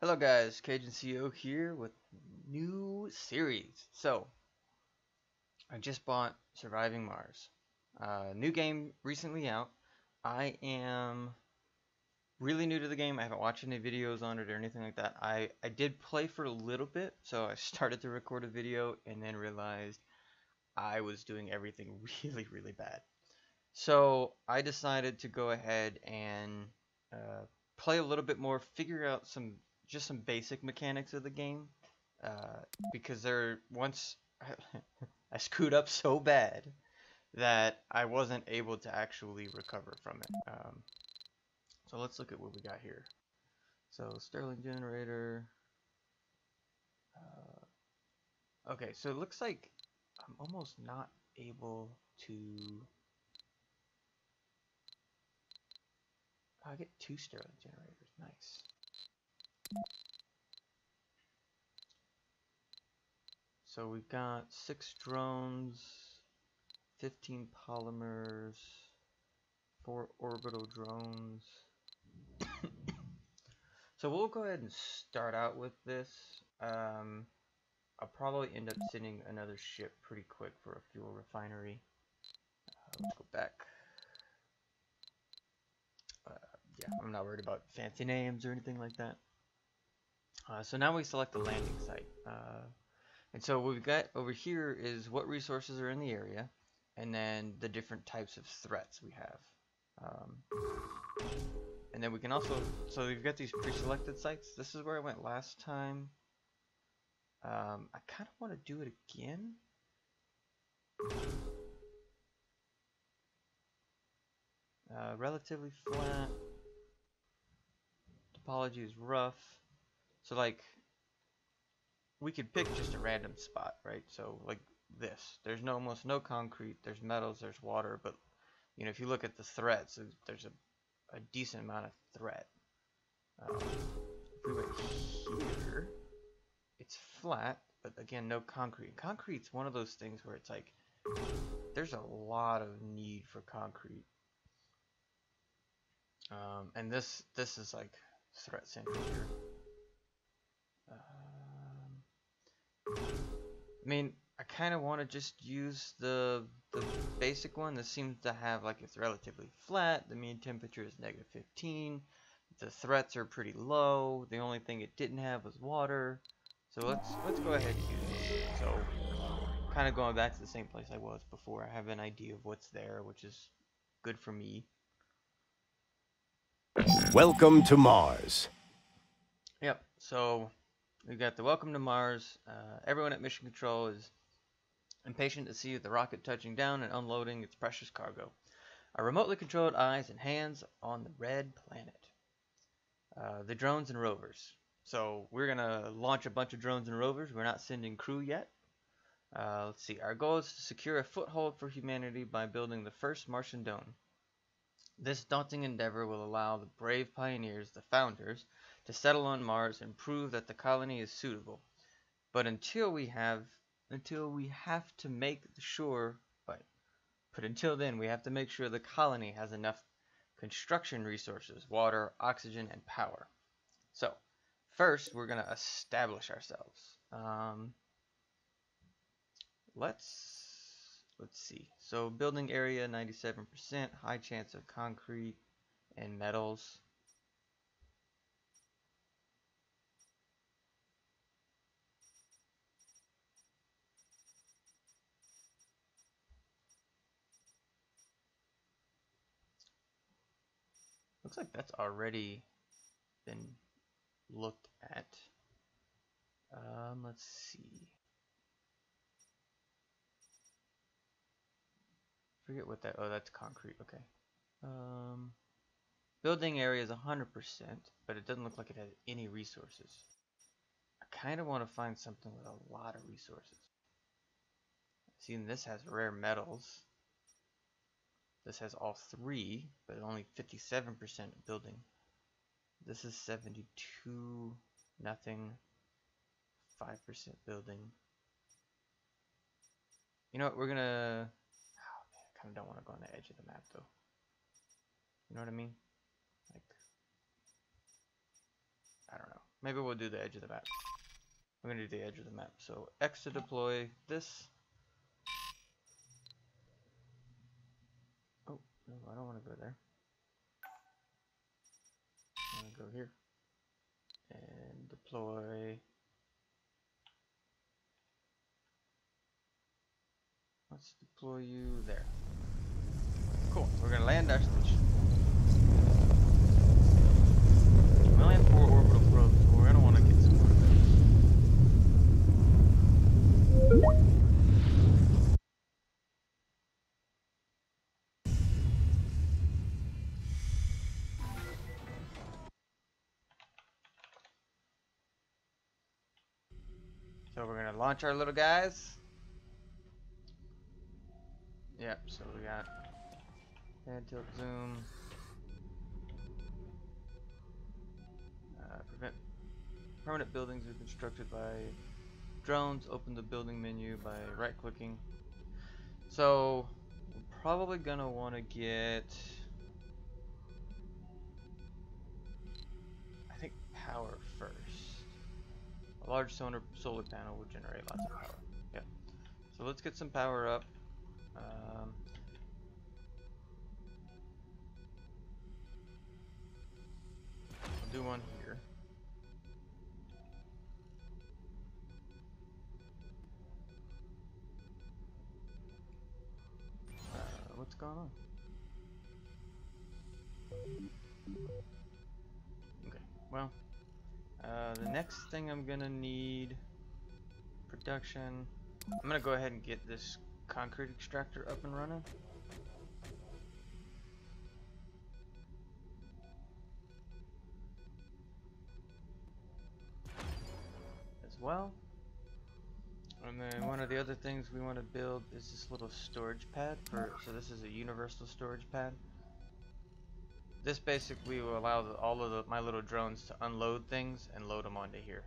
Hello guys, Cajun CEO here with new series. So, I just bought Surviving Mars. New game recently out. I am really new to the game. I haven't watched any videos on it or anything like that. I did play for a little bit, so I started to record a video and then realized I was doing everything really bad. So, I decided to go ahead and uh, play a little bit more, figure out some basic mechanics of the game uh, because there once I screwed up so bad that I wasn't able to actually recover from it. So let's look at what we got here. So Sterling generator. Okay, so it looks like I'm almost not able to. Oh, I get two Sterling generators. Nice. So we've got 6 drones, 15 polymers, 4 orbital drones. So we'll go ahead and start out with this. I'll probably end up sending another ship pretty quick for a fuel refinery. Let's go back. Uh, yeah, I'm not worried about fancy names or anything like that. So now we select the landing site. And so what we've got over here is what resources are in the area, and then the different types of threats we have. And then we can also, so we've got these pre-selected sites. This is where I went last time. I kind of want to do it again. Relatively flat. Topology is rough. So like, we could pick just a random spot, right? So like this. There's almost no concrete. There's metals. There's water. But you know, if you look at the threats, there's a decent amount of threat. If we went here, it's flat, but again, no concrete. Concrete's one of those things where it's like, there's a lot of need for concrete. And this is like threat central here. I mean, I kind of want to just use the basic one. This seems to have like it's relatively flat. The mean temperature is -15. The threats are pretty low. The only thing it didn't have was water. So let's go ahead and use this. So kind of going back to the same place I was before. I have an idea of what's there, which is good for me. Welcome to Mars. Yep. So we've got the welcome to Mars. Everyone at Mission Control is impatient to see the rocket touching down and unloading its precious cargo. Our remotely controlled eyes and hands on the red planet. The drones and rovers. So we're gonna launch a bunch of drones and rovers. We're not sending crew yet. Let's see. Our goal is to secure a foothold for humanity by building the first Martian dome. This daunting endeavor will allow the brave pioneers, the founders, to settle on Mars and prove that the colony is suitable. But until we have to make sure, but until then, we have to make sure the colony has enough construction resources, water, oxygen, and power. So, first, we're going to establish ourselves. Let's see. So, building area 97%, high chance of concrete and metals. Looks like that's already been looked at. Let's see. Forget what that. Oh, that's concrete. Okay. Building area is 100%, but it doesn't look like it has any resources. I kind of want to find something with a lot of resources. See, this has rare metals. This has all three, but only 57% building. This is 72, nothing, 5% building. You know what, we're gonna, oh man, I kind of don't want to go on the edge of the map though. You know what I mean? Like, I don't know. Maybe we'll do the edge of the map. We're gonna do the edge of the map. So X to deploy this. Oh, no, I don't want to go there. I want to go here. And deploy. Let's deploy you there. Cool. We're gonna land our station. We only have 4 orbital probes, so we're gonna want to get some more of those. So we're gonna launch our little guys. Yep. So we got pan, tilt, zoom. Prevent permanent buildings are constructed by drones. Open the building menu by right-clicking. So we're probably gonna want to get, I think, power first. A large solar panel will generate lots of power. Yep. So let's get some power up. I'll do one here. What's going on? Okay, well, the next thing I'm gonna need, production. I'm gonna go ahead and get this concrete extractor up and running. As well. And then one of the other things we want to build is this little storage pad so this is a universal storage pad. This basically will allow all of my little drones to unload things and load them onto here.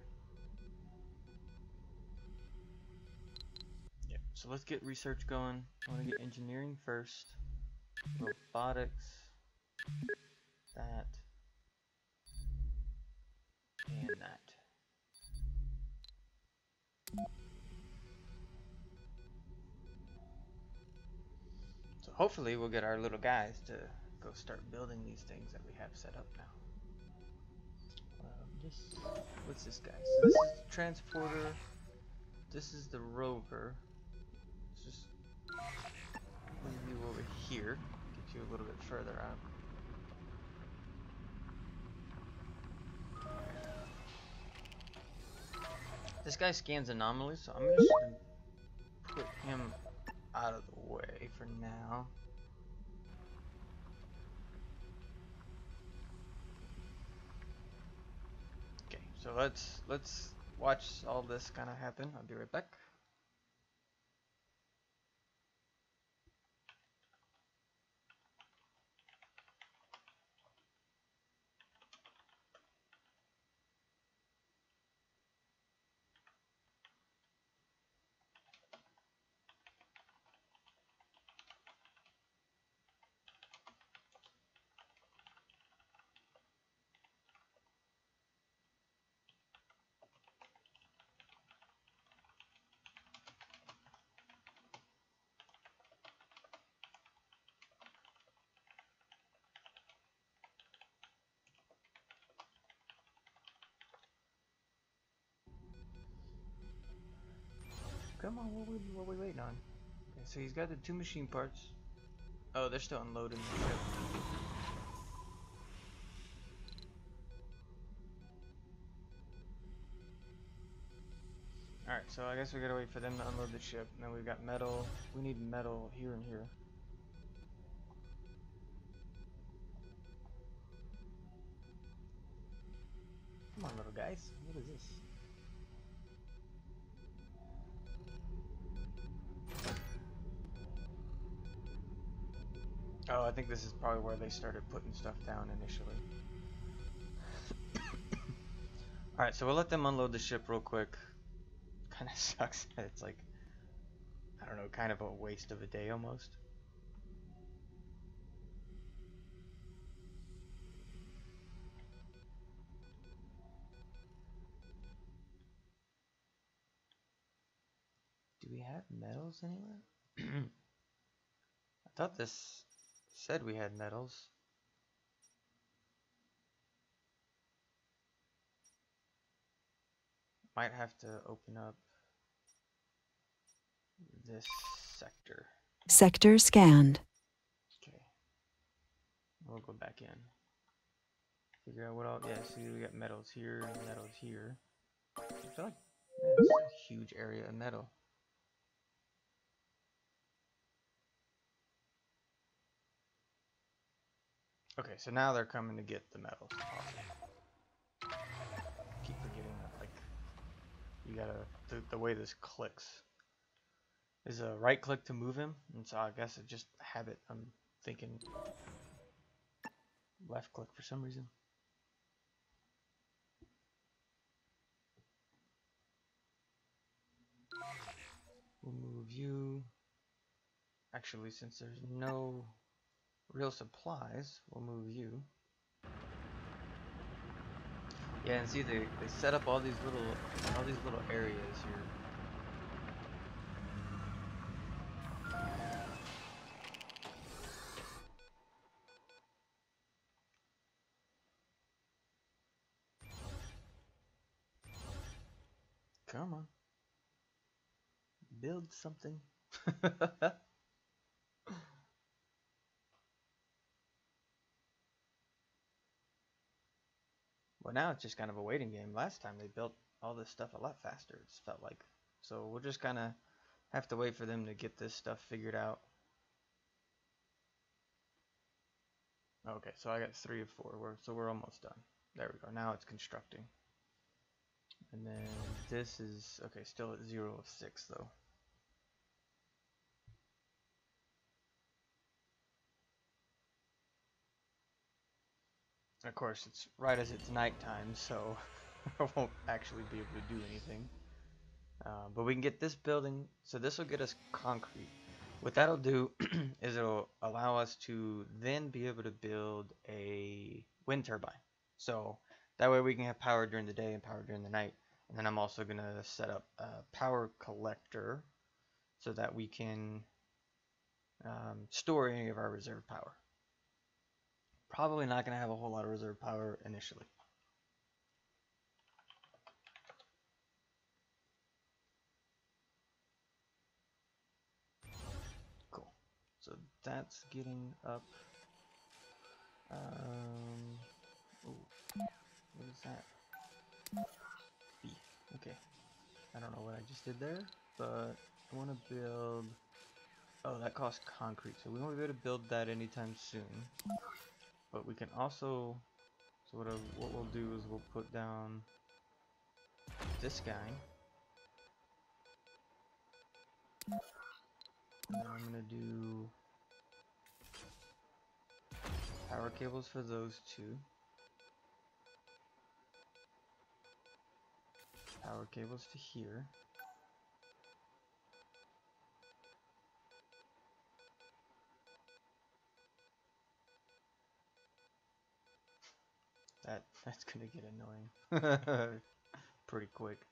Yeah, so let's get research going. I want to get engineering first. Robotics. That. And that. So hopefully we'll get our little guys to go start building these things that we have set up now. What's this guy? So this is the transporter. This is the rover. Let's just move you over here. Get you a little bit further out. This guy scans anomalies, so I'm just gonna put him out of the way for now. Okay, so let's watch all this kind of happen. I'll be right back. Come on, what we waiting on? Okay, so he's got the 2 machine parts. Oh, they're still unloading the ship. Alright, so I guess we gotta wait for them to unload the ship. And then we've got metal. We need metal here and here. Come on, little guys. What is this? Oh, I think this is probably where they started putting stuff down initially. Alright, so we'll let them unload the ship real quick. Kinda sucks that it's like, I don't know, kind of a waste of a day almost. have metals anywhere? I thought this said we had metals. Might have to open up this sector. Sector scanned. Okay. We'll go back in. Figure out what all. Yeah, see, we got metals here and metals here. I feel like this is a huge area of metal. Okay, so now they're coming to get the metals. Awesome. Keep forgetting that, like, you gotta, the way this clicks is a right click to move him, and so I guess it just habit, I'm thinking left click for some reason. We'll move you. Actually, since there's no real supplies, we'll move you. Yeah, and see, they set up all these little areas here. Come on. Build something. Well, now it's just kind of a waiting game. Last time they built all this stuff a lot faster, it's felt like. So we'll just kind of have to wait for them to get this stuff figured out. Okay, so I got 3 of 4. So we're almost done. There we go. Now it's constructing. And then this is, okay, still at 0 of 6 though. Of course, it's right as it's nighttime, so I won't actually be able to do anything. But we can get this building, so this will get us concrete. What that'll do is it'll allow us to then be able to build a wind turbine. So that way we can have power during the day and power during the night. And then I'm also going to set up a power collector so that we can store any of our reserve power. Probably not going to have a whole lot of reserve power initially. Cool. So that's getting up. Ooh, what is that? B. Okay. I don't know what I just did there, but I want to build. Oh, that costs concrete, so we won't be able to build that anytime soon. But we can also. So what we'll do is we'll put down this guy. And then I'm gonna do power cables for those two. Power cables to here. That's gonna get annoying pretty quick.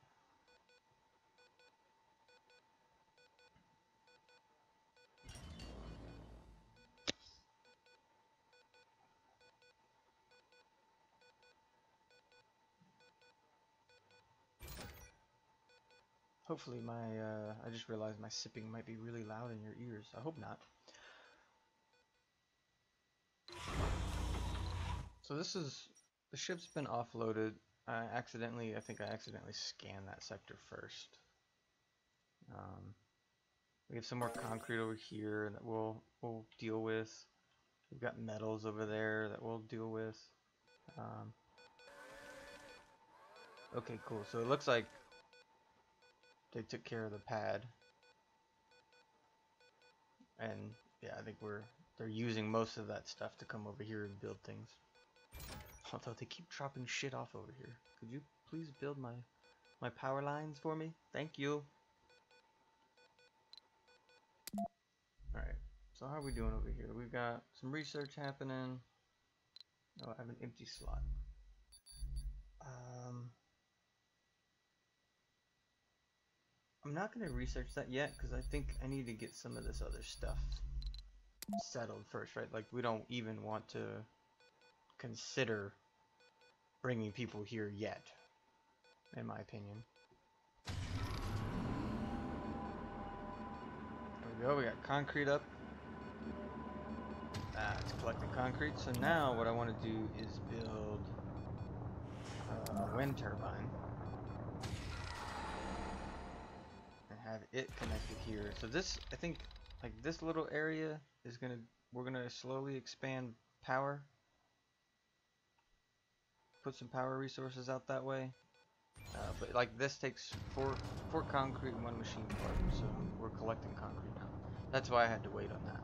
Hopefully I just realized my sipping might be really loud in your ears. I hope not. So the ship's been offloaded. I think I accidentally scanned that sector first. We have some more concrete over here that we'll deal with. We've got metals over there that we'll deal with. Okay, cool. So it looks like they took care of the pad. And yeah, I think they're using most of that stuff to come over here and build things. Although they keep dropping shit off over here. Could you please build my power lines for me? Thank you. Alright, so how are we doing over here? We've got some research happening. Oh, I have an empty slot. I'm I'm not going to research that yet because I think I need to get some of this other stuff settled first, right? Like, we don't even want to consider bringing people here yet, in my opinion. There we go, we got concrete up. It's collecting concrete. So now what I want to do is build a wind turbine and have it connected here. So this, I think, like this little area is we're gonna slowly expand power. Put some power resources out that way. But like this takes four concrete and 1 machine part, so we're collecting concrete now. That's why I had to wait on that.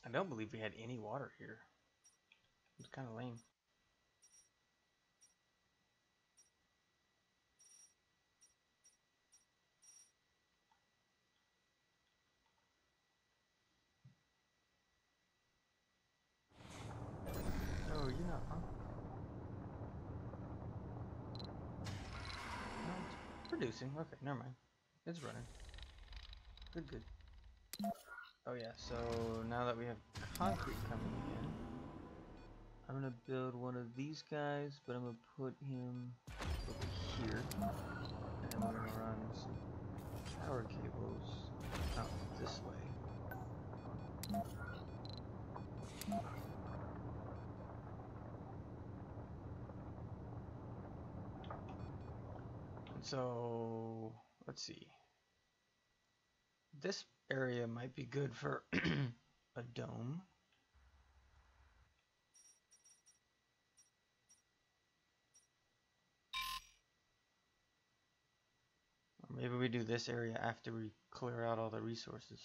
I don't believe we had any water here. It's kind of lame. Oh, you're not, huh? No, it's producing. Okay, never mind. It's running. Good, good. Oh yeah, so now that we have concrete coming in, I'm gonna build one of these guys, but I'm gonna put him over here, and then we're gonna run some power cables out this way. And so, let's see. This area might be good for a dome. Or maybe we do this area after we clear out all the resources.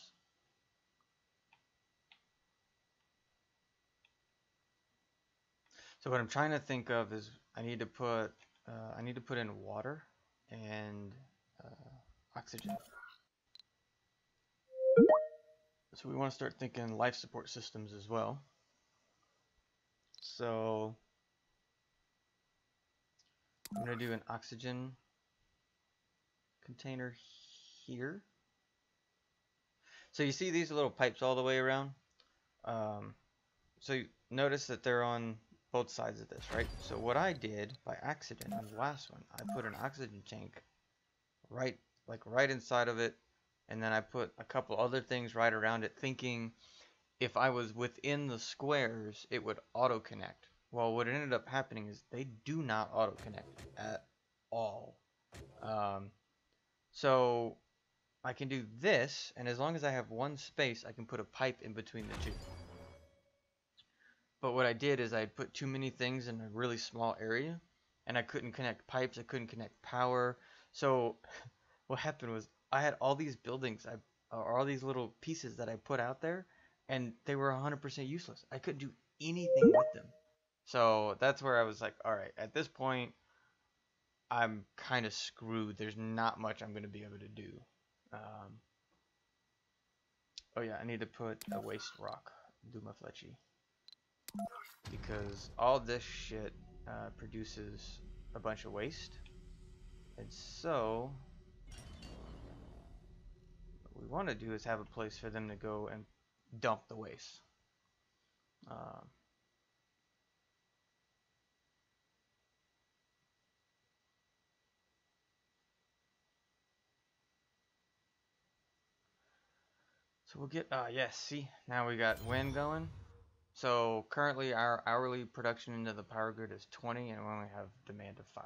So what I'm trying to think of is I need to put in water and oxygen. So we want to start thinking life support systems as well. So I'm going to do an oxygen container here. So you see these little pipes all the way around? So you notice that they're on both sides of this, right? So what I did by accident on the last one, I put an oxygen tank right inside of it, and then I put a couple other things right around it, thinking if I was within the squares, it would auto-connect. Well, what ended up happening is they do not auto-connect at all. So I can do this, and as long as I have one space, I can put a pipe in between the two. But what I did is I put too many things in a really small area, and I couldn't connect pipes, I couldn't connect power. So what happened was I had all these buildings, or all these little pieces that I put out there, and they were 100% useless. I couldn't do anything with them. So that's where I was like, all right, at this point, I'm kind of screwed. There's not much I'm going to be able to do. Oh yeah, I need to put a waste rock, Duma Fletchy. Because all this shit produces a bunch of waste. And so what we want to do is have a place for them to go and dump the waste. So we'll get, yes, see, now we got wind going. So currently our hourly production into the power grid is 20, and we only have demand of 5.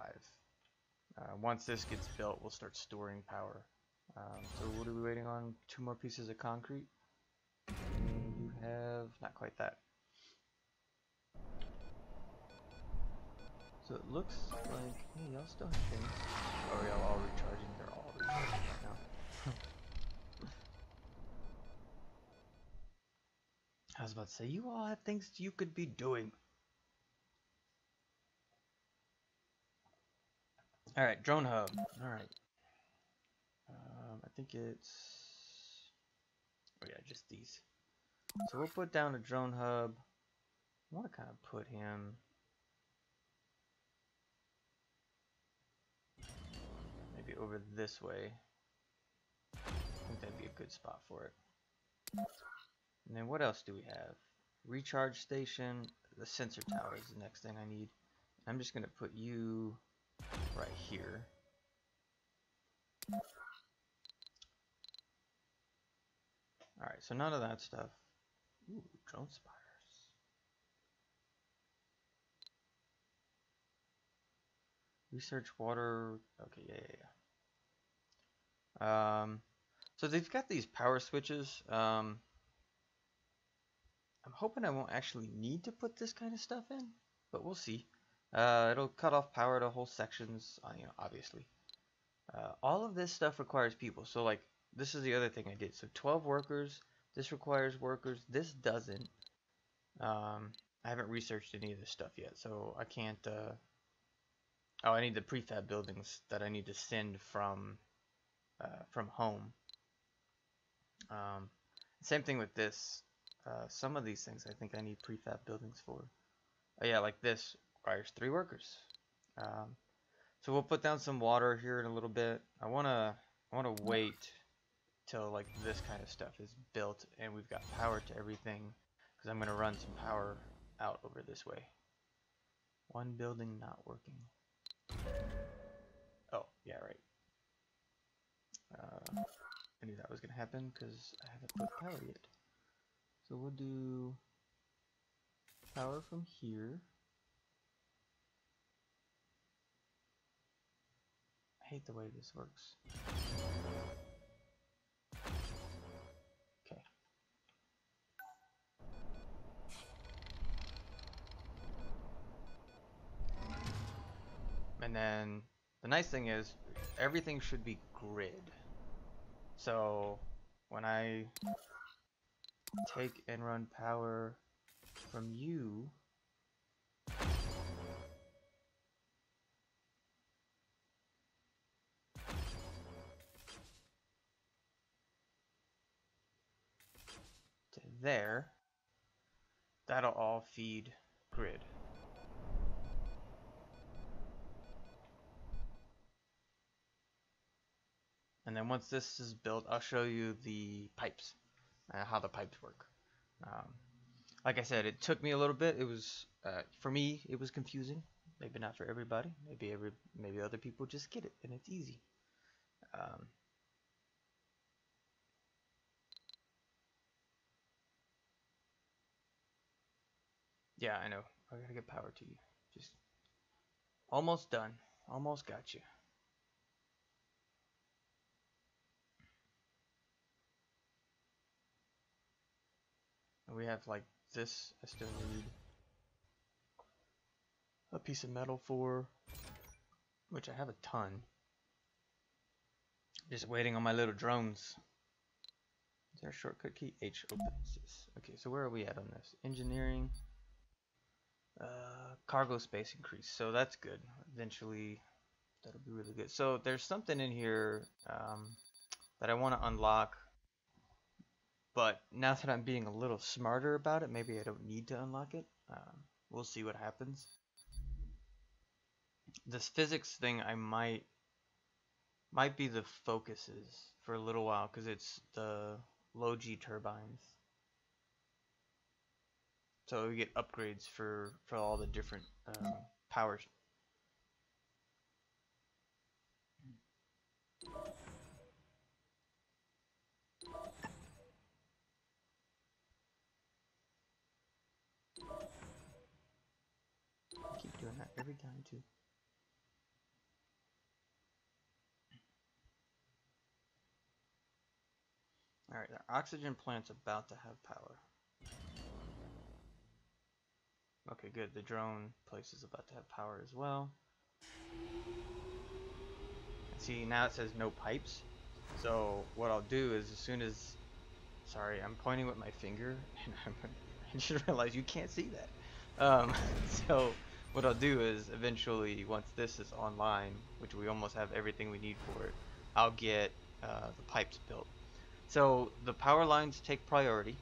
Once this gets built, we'll start storing power. So what are we waiting on? 2 more pieces of concrete. And you have not quite that. So it looks like, hey, y'all still have things. Oh, y'all all recharging? They're all recharging right now. I was about to say, you all have things you could be doing. Alright, drone hub. Alright. I think it's... Oh yeah, just these. So we'll put down a drone hub. I want to kind of put him maybe over this way. I think that'd be a good spot for it. And then what else do we have? Recharge station. The sensor tower is the next thing I need. I'm just going to put you right here. Alright, so none of that stuff. Ooh, drone spires. Research water. Okay, yeah. So they've got these power switches. I'm hoping I won't actually need to put this kind of stuff in, but we'll see. It'll cut off power to whole sections, obviously. All of this stuff requires people. So like, this is the other thing I did. So 12 workers. This requires workers. This doesn't. I haven't researched any of this stuff yet, so I can't. Oh, I need the prefab buildings that I need to send from home. Same thing with this. Some of these things I think I need prefab buildings for. Oh yeah, like this requires 3 workers. So we'll put down some water here in a little bit. I wanna wait till like this kind of stuff is built and we've got power to everything, because I'm gonna run some power out over this way. One building not working. Oh yeah, right. I knew that was gonna happen because I haven't put power yet. So we'll do power from here. I hate the way this works. Okay. And then the nice thing is everything should be grid. So when I take and run power from you, to there, that'll all feed grid. And then once this is built, I'll show you the pipes, how the pipes work. Like I said, it took me a little bit. It was, for me, it was confusing. Maybe not for everybody. Maybe other people just get it and it's easy. Yeah, I know. I gotta get power to you. Just almost done. Almost got you. And we have like this. I still need a piece of metal for, which I have a ton. Just waiting on my little drones. Is there a shortcut key? H opens this. Okay, so where are we at on this? Engineering. Cargo space increase. So that's good. Eventually, that'll be really good. So there's something in here that I want to unlock. But now that I'm being a little smarter about it, maybe I don't need to unlock it. We'll see what happens. This physics thing I might be the focuses for a little while, because it's the low G turbines. So we get upgrades for all the different powers. I keep doing that every time too. Alright, our oxygen plant's about to have power. Okay, good. The drone place is about to have power as well. See, now it says no pipes. So what I'll do is, as soon as... Sorry, I'm pointing with my finger, and I just realized you can't see that. So what I'll do is, eventually, once this is online, which we almost have everything we need for it, I'll get the pipes built. So the power lines take priority.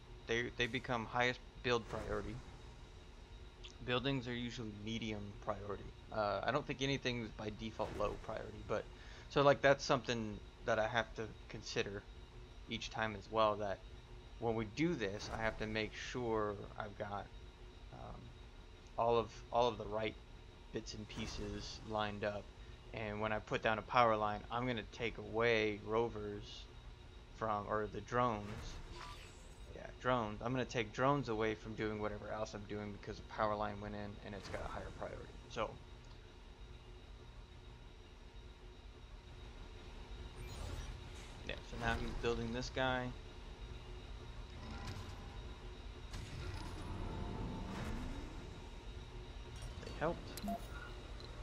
they become highest build priority. Buildings are usually medium priority. I don't think anything's by default low priority, but so like that's something that I have to consider each time as well, that when we do this, I have to make sure I've got all of the right bits and pieces lined up. And when I put down a power line, I'm gonna take away rovers from, or the drones. Yeah, drones. I'm gonna take drones away from doing whatever else I'm doing because a power line went in and it's got a higher priority. So yeah, so now he's building this guy. They helped.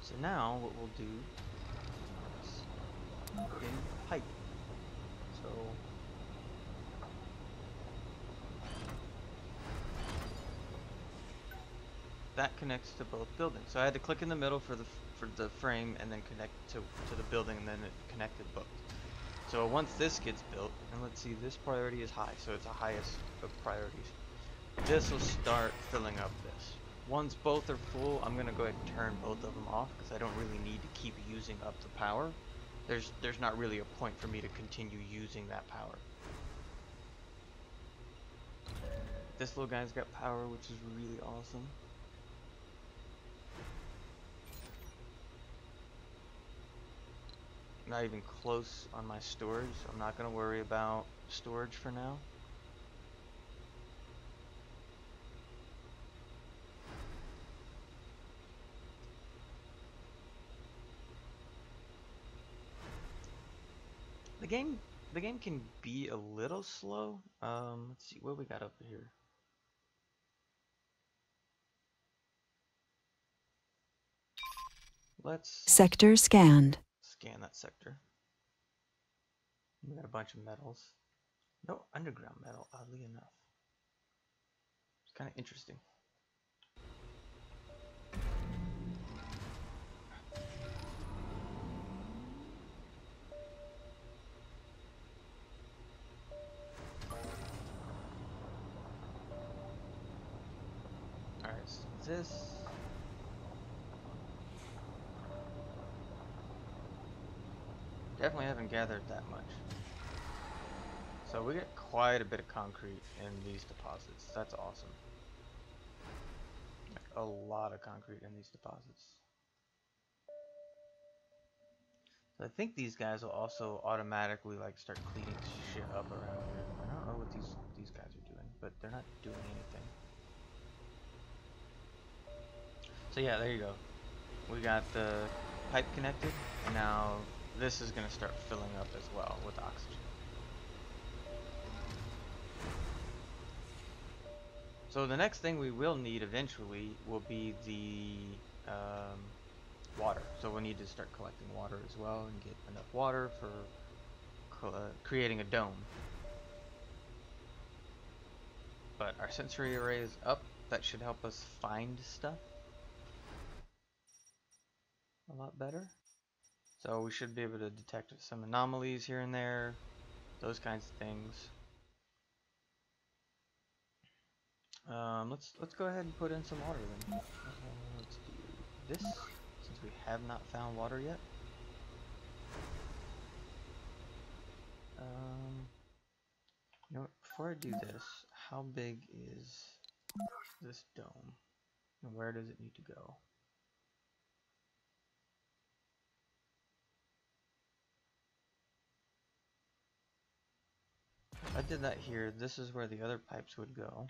So now what we'll do is put in a pipe. So that connects to both buildings. So I had to click in the middle for the frame and then connect to the building, and then it connected both. So once this gets built, and let's see, this priority is high, so it's the highest of priorities. This will start filling up this. Once both are full, I'm gonna go ahead and turn both of them off because I don't really need to keep using up the power. There's not really a point for me to continue using that power. This little guy's got power, which is really awesome. Not even close on my storage, so I'm not going to worry about storage for now. The game can be a little slow. Let's see what we got up here. Let's Sector scanned. scan that sector. We got a bunch of metals. No underground metal, oddly enough. It's kind of interesting. Alright, so this. Definitely haven't gathered that much. So we get quite a bit of concrete in these deposits. That's awesome. Like a lot of concrete in these deposits. So I think these guys will also automatically like start cleaning shit up around here. I don't know what these guys are doing, but they're not doing anything. So yeah, there you go. We got the pipe connected, and now this is gonna start filling up as well with oxygen. So the next thing we will need eventually will be the water. So we'll need to start collecting water as well and get enough water for creating a dome. But our sensory array is up. That should help us find stuff a lot better. So we should be able to detect some anomalies here and there, those kinds of things. Let's go ahead and put in some water then. Let's do this since we have not found water yet. You know what, before I do this, how big is this dome? And where does it need to go? If I did that here, this is where the other pipes would go.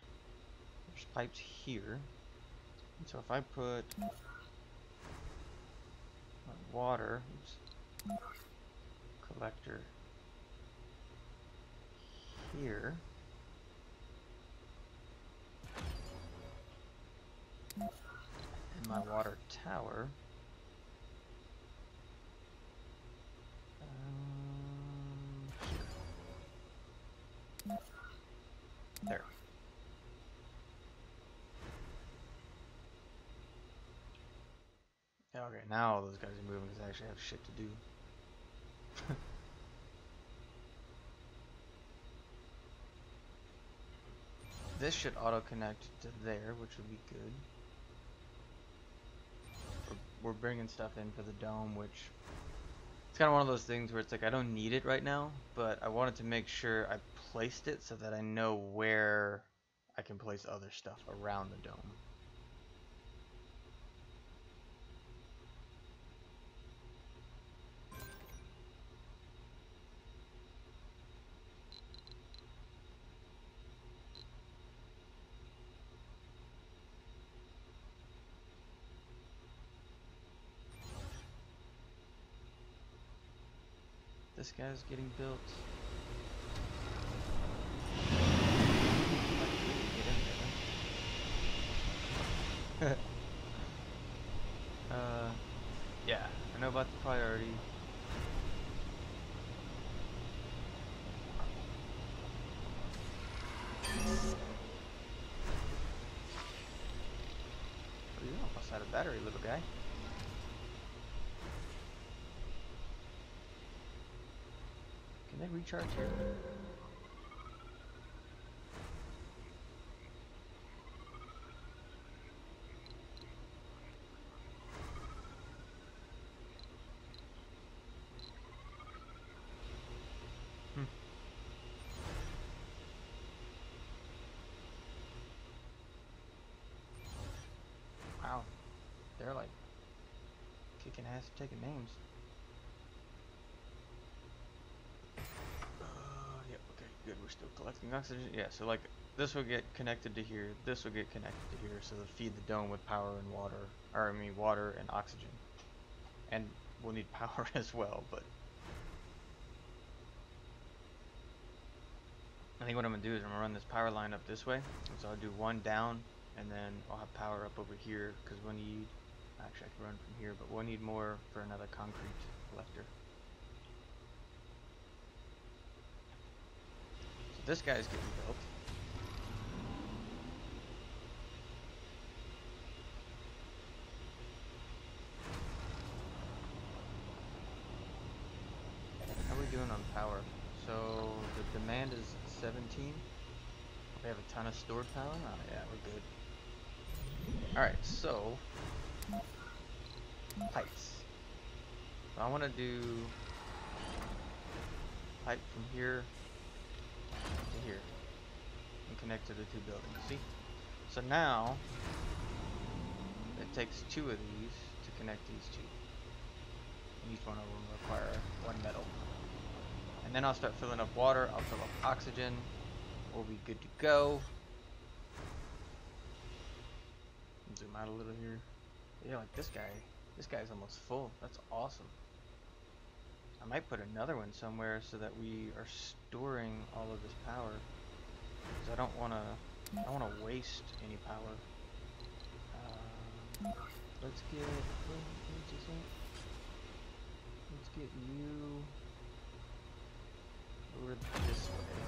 There's pipes here. And so if I put water, collector here, and my water tower, here. There. Okay, now all those guys are moving because I actually have shit to do. This should auto-connect to there, which would be good. We're bringing stuff in for the dome, which it's kind of one of those things where it's like I don't need it right now, but I wanted to make sure I placed it so that I know where I can place other stuff around the dome. This guy's getting built. Yeah, I know about the priority. Oh, you almost out of battery, little guy. Can they recharge here? Wow, they're like kicking ass and taking names. Yep, okay, good. We're still collecting oxygen. Yeah, so like this will get connected to here. This will get connected to here, so they'll feed the dome with power and water, or I mean water and oxygen. And we'll need power as well, but I think what I'm gonna do is I'm gonna run this power line up this way. So I'll do one down, and then I'll have power up over here because we'll need. Actually, I can run from here, but we'll need more for another concrete collector. So this guy's getting built. How are we doing on power? So the demand is 17. We have a ton of stored power. Oh yeah, we're good. Alright, so pipes. So I want to do pipe from here to here and connect to the two buildings. See? So now it takes two of these to connect these two. And each one of them require one metal. And then I'll start filling up water. I'll fill up oxygen. We'll be good to go. Zoom out a little here. Yeah, like this guy. This guy's almost full. That's awesome. I might put another one somewhere so that we are storing all of this power. Because I don't want to waste any power. Let's get you over this way,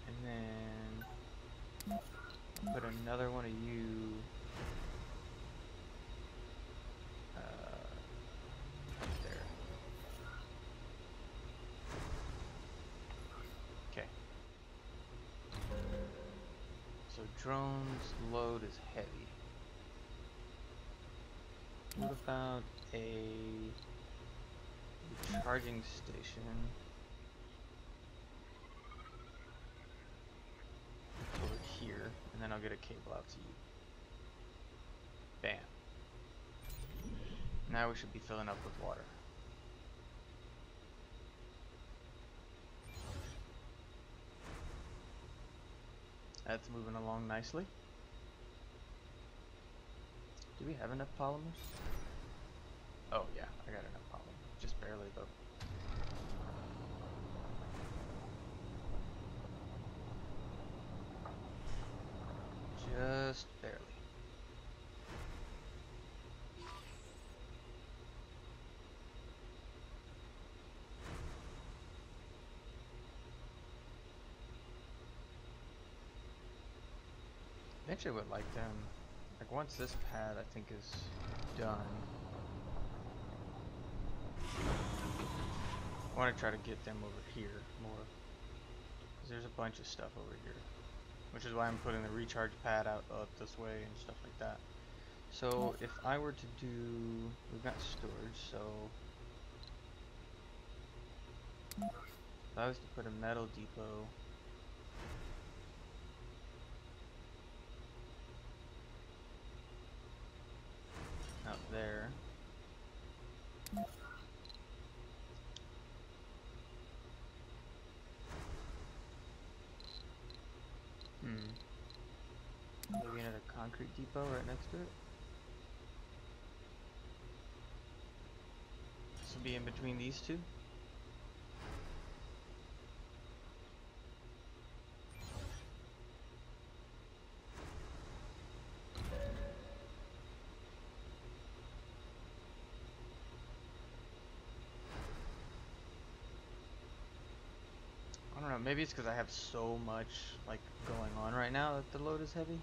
and then put another one of you right there. Okay. So drone's load is heavy. What about a charging station over here, and then I'll get a cable out to you. Bam. Now we should be filling up with water. That's moving along nicely. Do we have enough polymers? Oh yeah, I got enough polymers. Just barely though. Just barely. Eventually would like them, like once this pad I think is done, I want to try to get them over here more, because there's a bunch of stuff over here. which is why I'm putting the recharge pad out up this way and stuff like that. So if I were to do, we've got storage, so if I was to put a metal depot out there, maybe another concrete depot right next to it. This will be in between these two. I don't know, maybe it's because I have so much like going on right now that the load is heavy.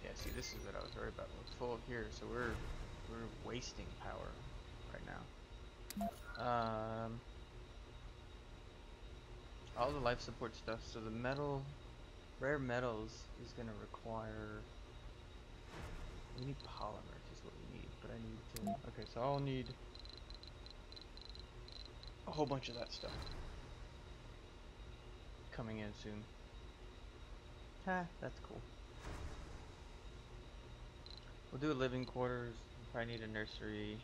Yeah, see, this is what I was worried about. It's full here, so we're wasting power right now. All the life support stuff. So the metal, rare metals is gonna require. We need polymers is what we need, but I need to. Okay, so I'll need a whole bunch of that stuff coming in soon. Ha, that's cool. We'll do a living quarters. We'll probably need a nursery,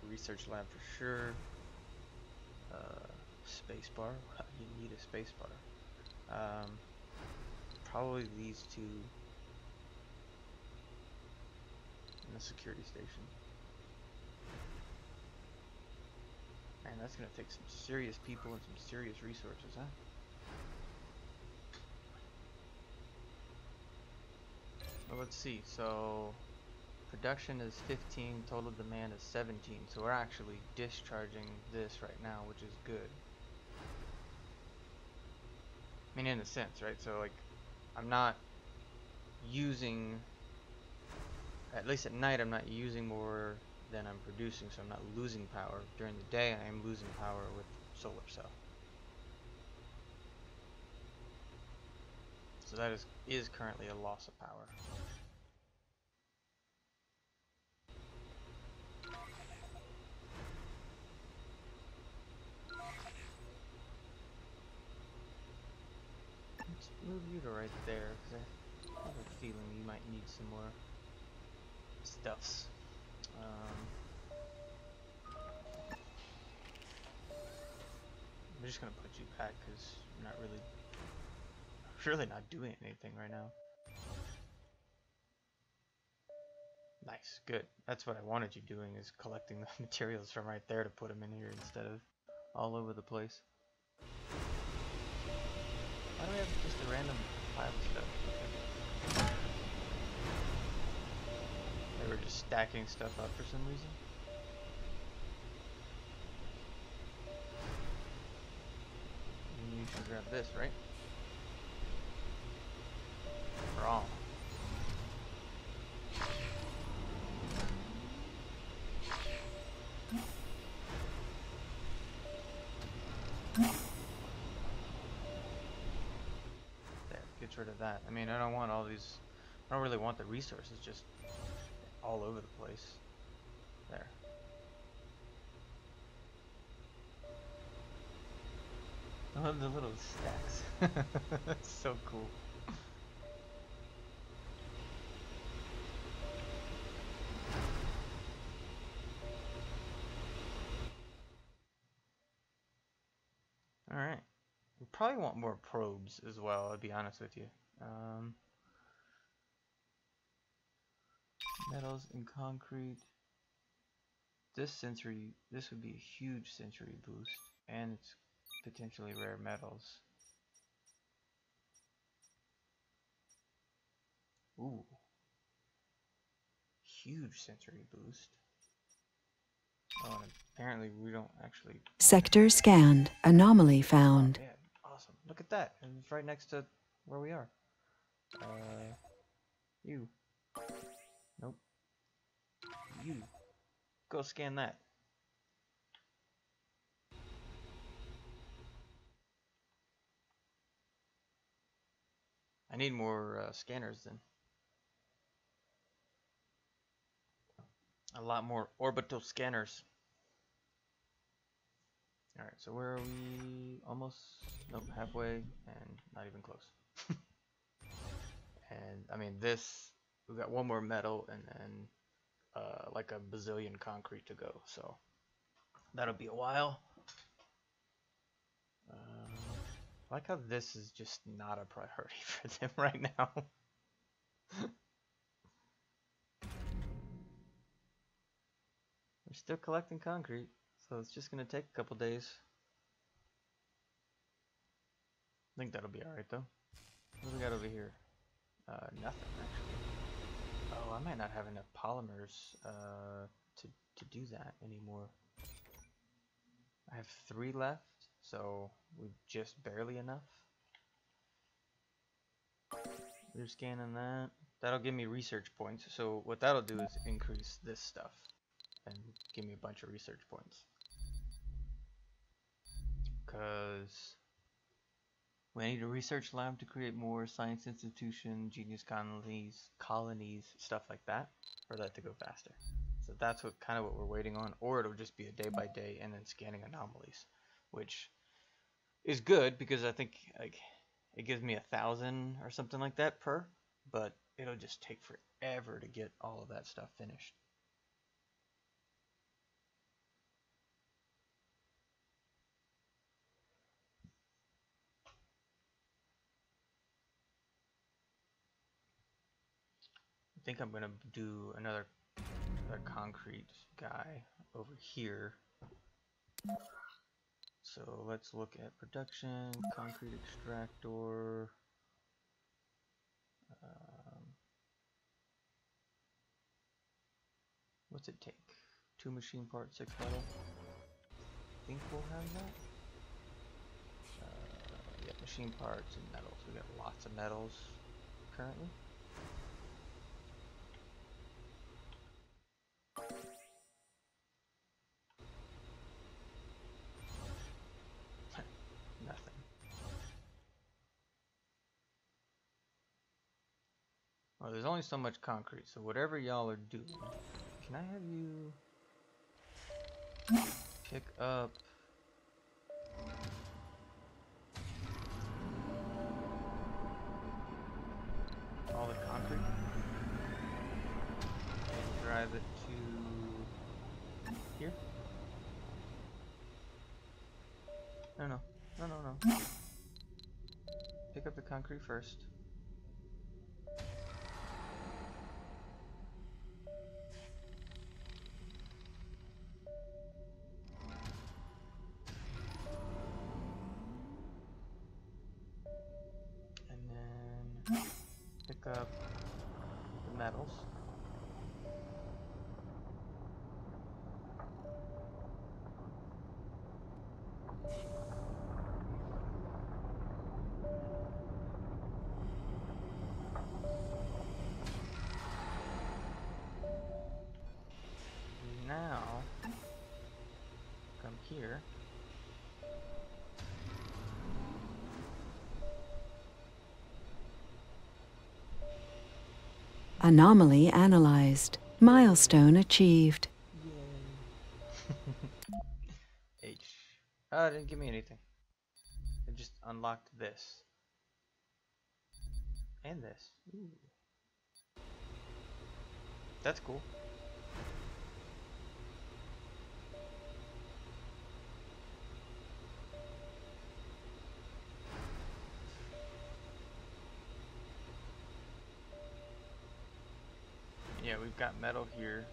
a research lab for sure. Space bar. You need a space bar. Probably these two. And a security station. Man, that's gonna take some serious people and some serious resources, huh? Well, let's see. So production is 15, total demand is 17. So we're actually discharging this right now, which is good. I mean, in a sense, right? So like, I'm not using, at least at night, I'm not using more than I'm producing, so I'm not losing power. During the day, I am losing power with solar cell. So that is currently a loss of power. Let's move you to right there, because I have a feeling you might need some more stuffs. I'm just gonna put you back because you're not really not doing anything right now. Nice, good. That's what I wanted you doing, is collecting the materials from right there to put them in here instead of all over the place. Why do we have just a random pile of stuff? Okay. They were just stacking stuff up for some reason. You should grab this, right? Wrong. There, gets rid of that. I mean, I don't want all these. I don't really want the resources just all over the place. There. I love the little stacks. That's so cool. Alright. We probably want more probes as well, I'll be honest with you. Metals and concrete. This would be a huge sensory boost, and it's potentially rare metals. Ooh. Huge sensory boost. Oh, and apparently we don't actually... Sector scanned. Anomaly found. Oh, yeah, awesome. Look at that. And it's right next to where we are. You. Nope. You. go scan that. I need more scanners then. A lot more orbital scanners. Alright, so where are we? Almost? Nope, halfway, and not even close. And, I mean, we got one more metal, and then, like a bazillion concrete to go, so that'll be a while. I like how this is just not a priority for them right now. We're still collecting concrete, so it's just gonna take a couple days. I think that'll be alright though. What do we got over here? Nothing actually. Oh, I might not have enough polymers to do that anymore. I have 3 left, so we've just barely enough. We're scanning that. That'll give me research points. So what that'll do is increase this stuff and give me a bunch of research points. Because we need a research lab to create more science institution, genius colonies, stuff like that, for that to go faster. So that's what we're waiting on, or it'll just be a day by day and then scanning anomalies, which is good because I think like it gives me 1,000 or something like that per, but it'll just take forever to get all of that stuff finished. I think I'm gonna do another concrete guy over here. So let's look at production, concrete extractor. What's it take? 2 machine parts, 6 metal. I think we'll have that. Yeah, machine parts and metals. We got lots of metals currently. Nothing. Well, there's only so much concrete, so whatever y'all are doing, can I have you pick up all the concrete and drive it to here? No. Pick up the concrete first. And then pick up the metals. Now, come here. Anomaly analyzed. Milestone achieved. Yay. H. Oh, it didn't give me anything. It just unlocked this. And this. Ooh. That's cool. Yeah, we've got metal here.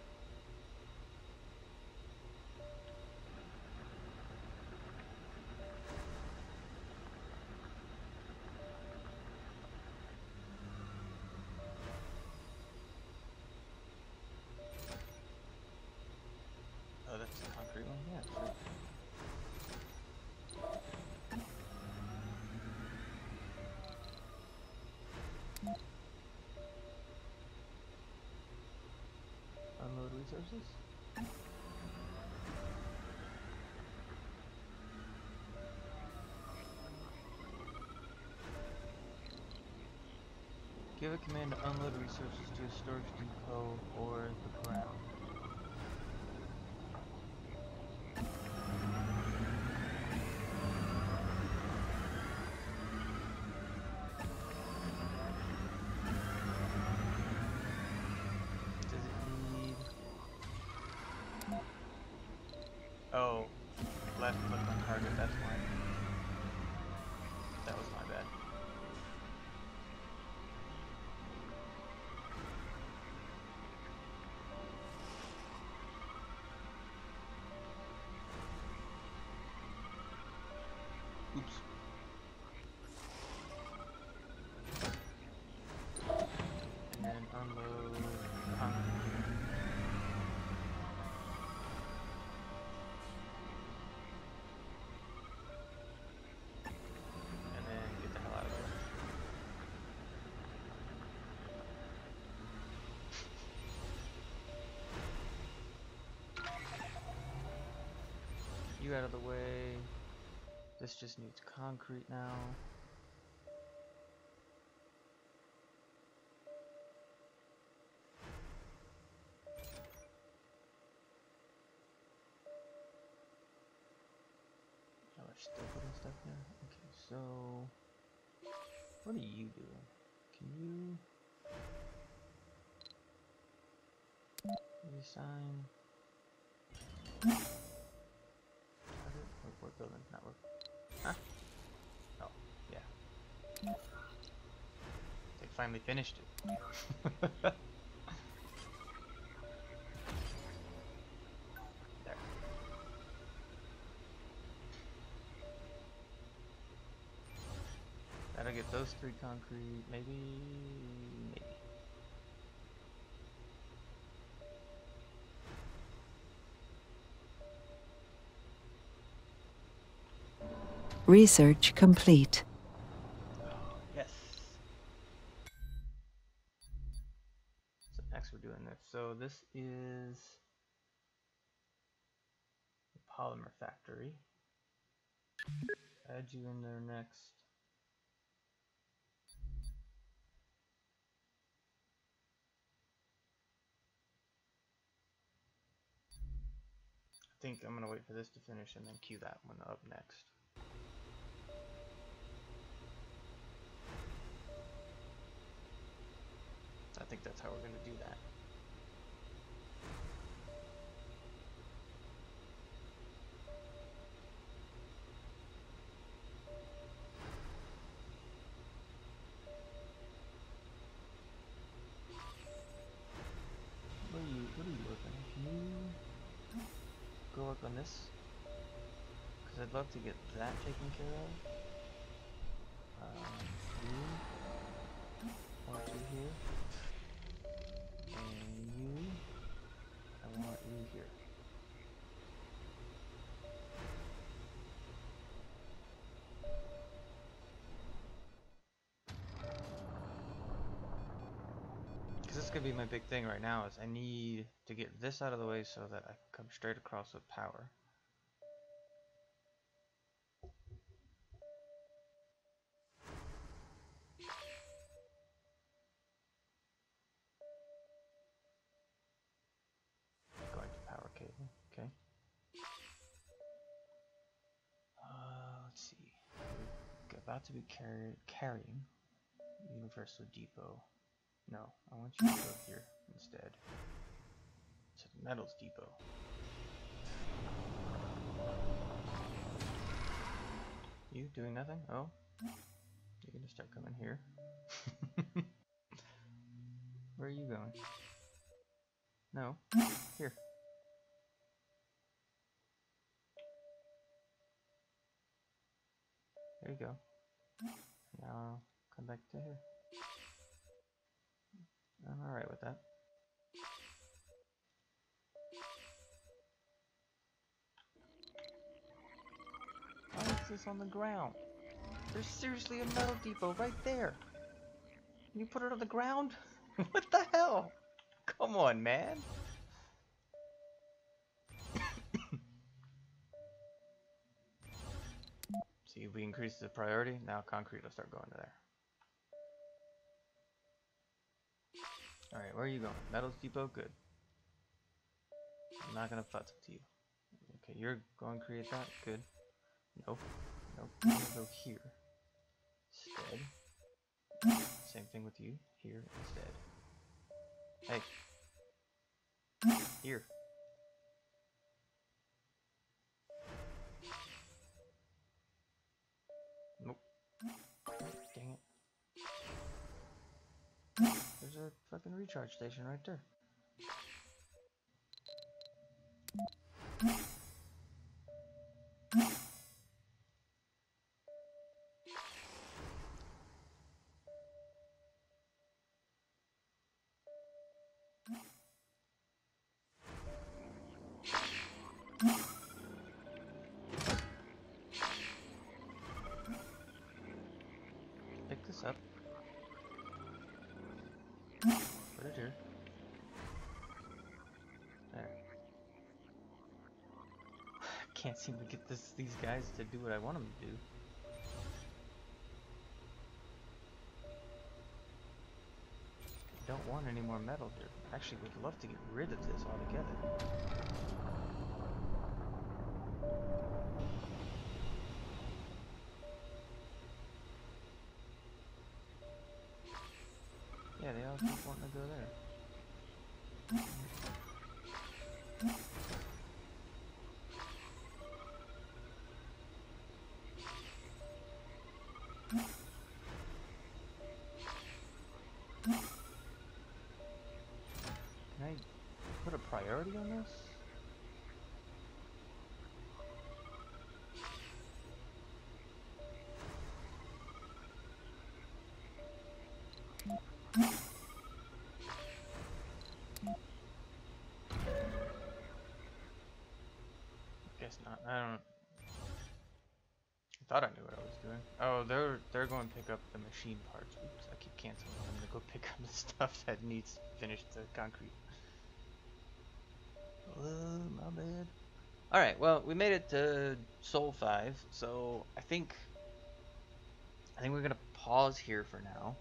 Oh, that's the concrete one? Yeah, sure. Unload resources? Give a command to unload resources to a storage depot or the ground. Does it need... Oh, left click on target, that's why. That was my bad. Oops. And then unload concrete. And then get the hell out of there. You out of the way. This just needs concrete now. Oh, we're still putting stuff there? Okay, so... What are you doing? Can you... Reassign... What building? Not work. Huh? Oh, yeah. They finally finished it. There. That'll get those 3 concrete, maybe. Research complete. Yes. So next we're doing this. So this is the polymer factory. Add you in there next. I think I'm gonna wait for this to finish and then queue that one up next. I think that's how we're gonna do that. What are you working on? Can you go work on this? Because I'd love to get that taken care of. You want you here, and you, I want you here. Because this is going to be my big thing right now, is I need to get this out of the way so that I can come straight across with power. Going to power cable, okay. Let's see. We're about to be carrying Universal Depot. No, I want you to go here instead. To the Metals Depot. You doing nothing? Oh, you're gonna start coming here. Where are you going? No, here. There you go. Now come back to here. I'm alright with that. Why is this on the ground? There's seriously a metal depot right there. You put it on the ground? What the hell? Come on, man. See, if we increase the priority, now concrete will start going to there. Alright, where are you going? Metals Depot? Good. I'm not gonna futz with you. Okay, you're going to create that? Good. Nope. Nope. I'm gonna go here instead. Same thing with you. Here instead. Hey. Here. Nope. Dang it. There's a fucking recharge station right there. Pick this up. Put it here. There. Can't seem to get these guys to do what I want them to do. I don't want any more metal here. Actually, would love to get rid of this altogether. Yeah, they all keep wanting to go there. Can I put a priority on this? Guess not. I don't. I thought I knew what I was doing. Oh, they're going to pick up the machine parts. Oops, I keep canceling them to go pick up the stuff that needs finished the concrete. Oh, my bad. Alright, well, we made it to Soul 5, so I think we're gonna pause here for now.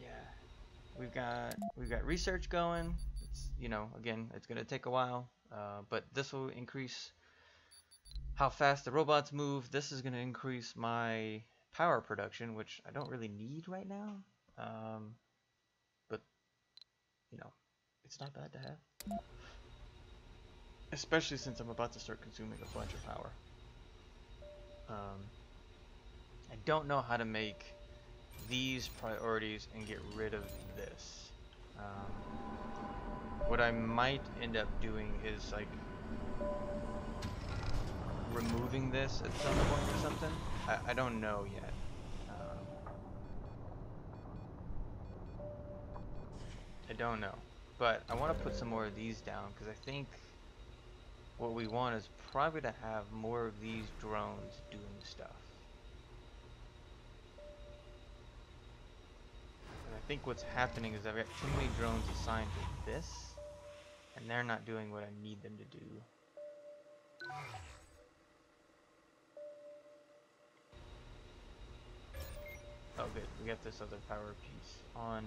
Yeah, we've got research going. It's, you know, again, it's gonna take a while, but this will increase how fast the robots move. This is gonna increase my power production, which I don't really need right now. But you know, it's not bad to have. Especially since I'm about to start consuming a bunch of power. I don't know how to make these priorities and get rid of this. What I might end up doing is like removing this at some point or something. I don't know yet. I don't know. But I want to put some more of these down because I think what we want is probably to have more of these drones doing stuff. And I think what's happening is I've got too many drones assigned to this, and they're not doing what I need them to do. Oh good, we got this other power piece on,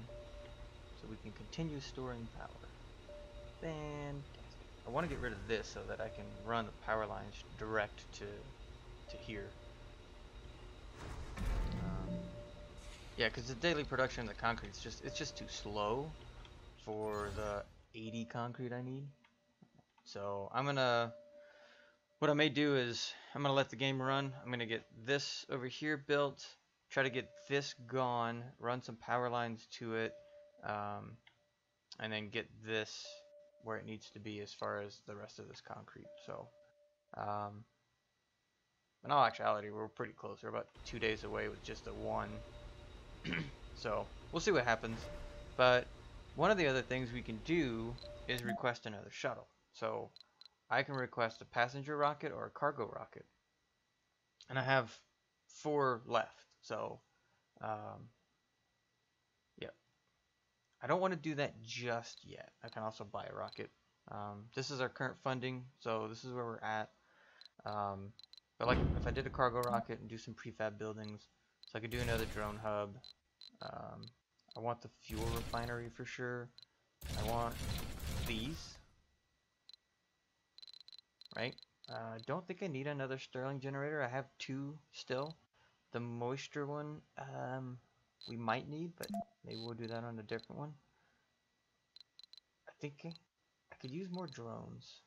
so we can continue storing power. Fantastic. I want to get rid of this so that I can run the power lines direct to here. Yeah, because the daily production of the concrete is it's just too slow for the 80 concrete I need. So what I may do is I'm gonna let the game run. I'm gonna get this over here built, try to get this gone, run some power lines to it, and then get this where it needs to be as far as the rest of this concrete. So, in all actuality, we're pretty close. We're about 2 days away with just a one. So we'll see what happens. But one of the other things we can do is request another shuttle. So I can request a passenger rocket or a cargo rocket, and I have 4 left. So yeah, I don't want to do that just yet. I can also buy a rocket This is our current funding, so this is where we're at. But like, if I did a cargo rocket and do some prefab buildings, so I could do another drone hub. I want the fuel refinery for sure. I want these, right? I don't think I need another Stirling generator. I have 2 still. The moisture one, we might need, but maybe we'll do that on a different one. I think I could use more drones.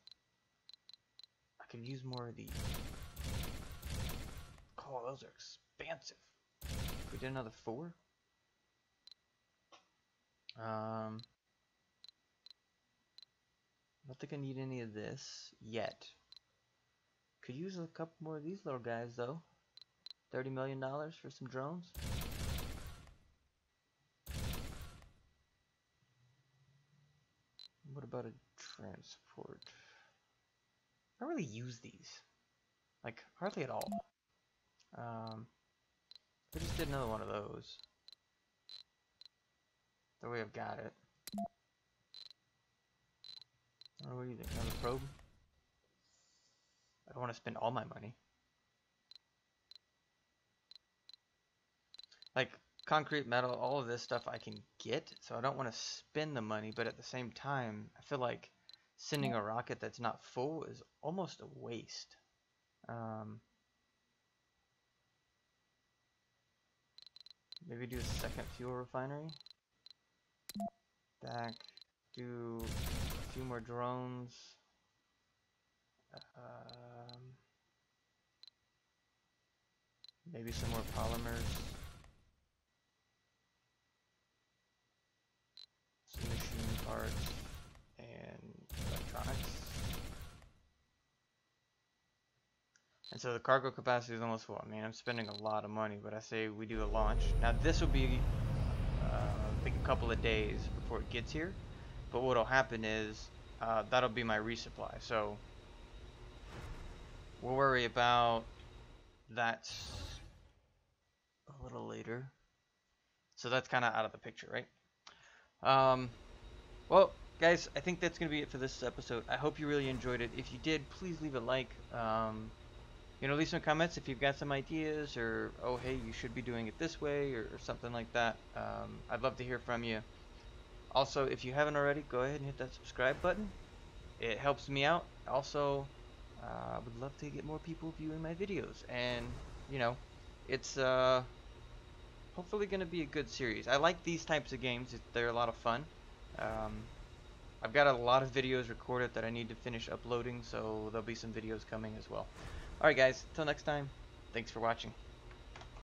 I could use more of these. Oh, those are expensive. If we did another 4. I don't think I need any of this yet. Could use a couple more of these little guys though. $30 million for some drones. What about a transport? I don't really use these. Like, hardly at all. I just did another one of those. The way I've got it. Oh, what do you think? Another probe? I don't want to spend all my money. Like, concrete, metal, all of this stuff I can get, so I don't want to spend the money, but at the same time, I feel like sending a rocket that's not full is almost a waste. Maybe do a second fuel refinery. Back, do a few more drones. Maybe some more polymers. Some machine parts and electronics. And so the cargo capacity is almost full. I mean, I'm spending a lot of money, but I say we do a launch. Now this will be, I think, a couple of days before it gets here. But what'll happen is, that'll be my resupply. So we'll worry about that a little later. So that's kind of out of the picture, right? Well, guys, I think that's going to be it for this episode. I hope you really enjoyed it. If you did, please leave a like. Leave some comments if you've got some ideas, or, oh, hey, you should be doing it this way, or something like that. I'd love to hear from you. Also, if you haven't already, go ahead and hit that subscribe button. It helps me out. Also, I would love to get more people viewing my videos. And, it's hopefully going to be a good series. I like these types of games. They're a lot of fun. I've got a lot of videos recorded that I need to finish uploading, so there'll be some videos coming as well. Alright guys, till next time, thanks for watching.